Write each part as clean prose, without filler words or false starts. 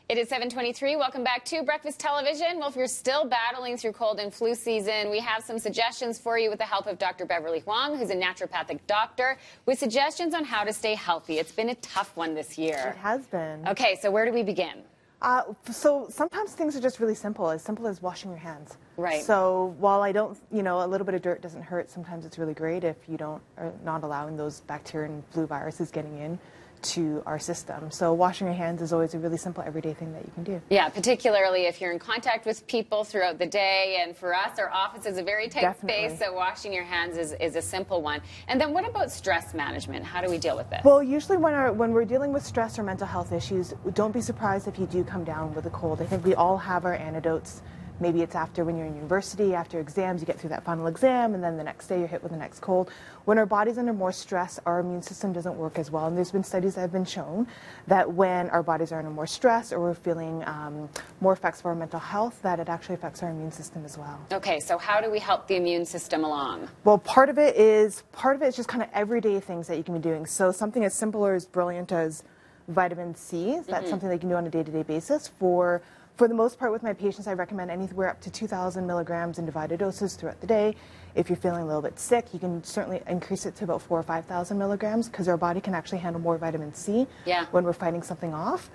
It is 7:23. Welcome back to Breakfast Television. Well, if you're still battling through cold and flu season, we have some suggestions for you with the help of Dr. Beverly Huang, who's a naturopathic doctor, with suggestions on how to stay healthy. It's been a tough one this year. It has been. Okay, so where do we begin? So sometimes things are just really simple as washing your hands. Right. So while I don't, a little bit of dirt doesn't hurt, sometimes it's really great if you are not allowing those bacteria and flu viruses getting in to our system. So washing your hands is always a really simple everyday thing that you can do. Yeah, particularly if you're in contact with people throughout the day. And for us, our office is a very tight space, so washing your hands is a simple one. And then what about stress management? How do we deal with this? Well, usually when we're dealing with stress or mental health issues, don't be surprised if you do come down with a cold. I think we all have our antidotes. Maybe it's after when you're in university, after exams, you get through that final exam, and then the next day you're hit with the next cold. When our body's under more stress, our immune system doesn't work as well. And there's been studies that have been shown that when our bodies are under more stress or we're feeling more effects of our mental health, that it actually affects our immune system as well. Okay, so how do we help the immune system along? Well, part of it is just kind of everyday things that you can be doing. So something as simple or as brilliant as vitamin C, that's something that you can do on a day-to-day basis. For the most part with my patients, I recommend anywhere up to 2,000 milligrams in divided doses throughout the day. If you're feeling a little bit sick, you can certainly increase it to about 4,000 or 5,000 milligrams because our body can actually handle more vitamin C when we're fighting something off.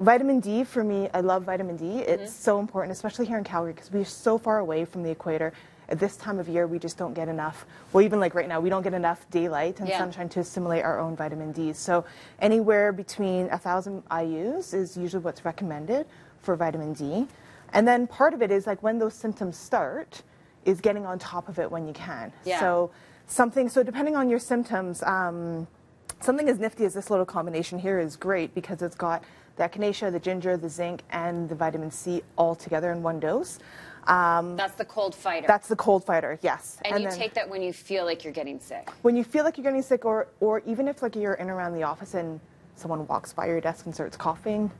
Vitamin D, for me, I love vitamin D. It's so important, especially here in Calgary because we're so far away from the equator. At this time of year, we just don't get enough, well, even like right now, we don't get enough daylight and sunshine to assimilate our own vitamin D. So anywhere between 1,000 IUs is usually what's recommended for vitamin D. And then part of it is like when those symptoms start is getting on top of it when you can. So depending on your symptoms, something as nifty as this little combination here is great because it's got the echinacea, the ginger, the zinc, and the vitamin C all together in one dose. That's the cold fighter. That's the cold fighter, yes. And you take that when you feel like you're getting sick. When you feel like you're getting sick, or even if like you're in around the office and someone walks by your desk and starts coughing,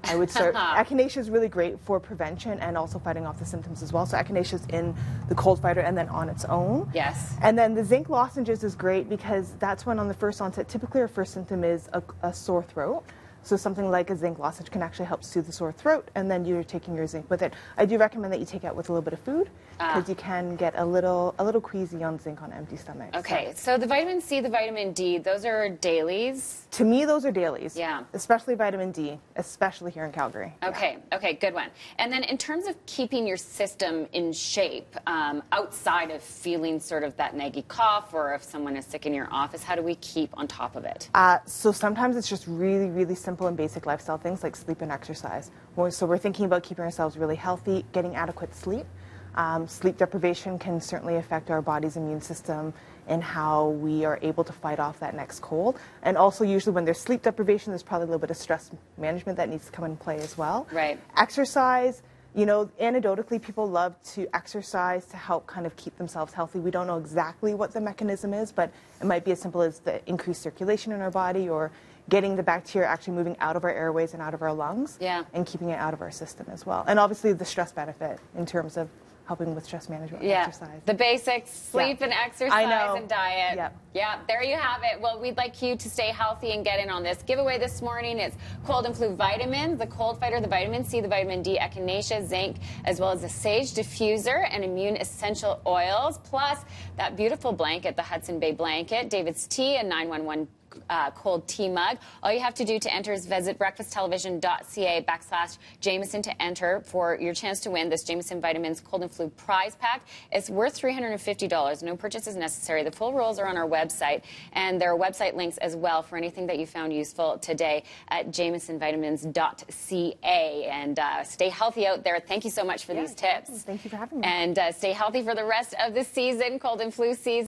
I would start. Echinacea is really great for prevention and also fighting off the symptoms as well. So echinacea is in the cold fighter and then on its own. Yes. And then the zinc lozenges is great because that's when on the first onset, typically our first symptom is a sore throat. So something like a zinc lozenge can actually help soothe the sore throat, and then you're taking your zinc with it. I do recommend that you take it with a little bit of food because you can get a little queasy on zinc on an empty stomach. Okay, so the vitamin C, the vitamin D, those are dailies? To me, those are dailies. Yeah. Especially vitamin D, especially here in Calgary. Okay, okay, good one. And then in terms of keeping your system in shape, outside of feeling sort of that naggy cough or if someone is sick in your office, how do we keep on top of it? So sometimes it's just really, really simple and basic lifestyle things like sleep and exercise. So we're thinking about keeping ourselves really healthy, getting adequate sleep. Sleep deprivation can certainly affect our body's immune system and how we are able to fight off that next cold. And also usually when there's sleep deprivation, there's probably a little bit of stress management that needs to come in play as well. Right. Exercise, anecdotally people love to exercise to help kind of keep themselves healthy. We don't know exactly what the mechanism is, but it might be as simple as the increased circulation in our body or getting the bacteria actually moving out of our airways and out of our lungs and keeping it out of our system as well. And obviously the stress benefit in terms of helping with stress management and exercise. The basics, sleep and exercise and diet. Yeah, there you have it. Well, we'd like you to stay healthy and get in on this. Giveaway this morning is cold and flu vitamins, the cold fighter, the vitamin C, the vitamin D, echinacea, zinc, as well as the sage diffuser and immune essential oils, plus that beautiful blanket, the Hudson Bay blanket, David's tea, and 911 cold tea mug. All you have to do to enter is visit breakfasttelevision.ca/Jameson to enter for your chance to win this Jameson Vitamins Cold and Flu Prize Pack. It's worth $350. No purchase is necessary. The full rules are on our website, and there are website links as well for anything that you found useful today at jamesonvitamins.ca. And stay healthy out there. Thank you so much for these tips. Thank you for having me. And stay healthy for the rest of the season, cold and flu season.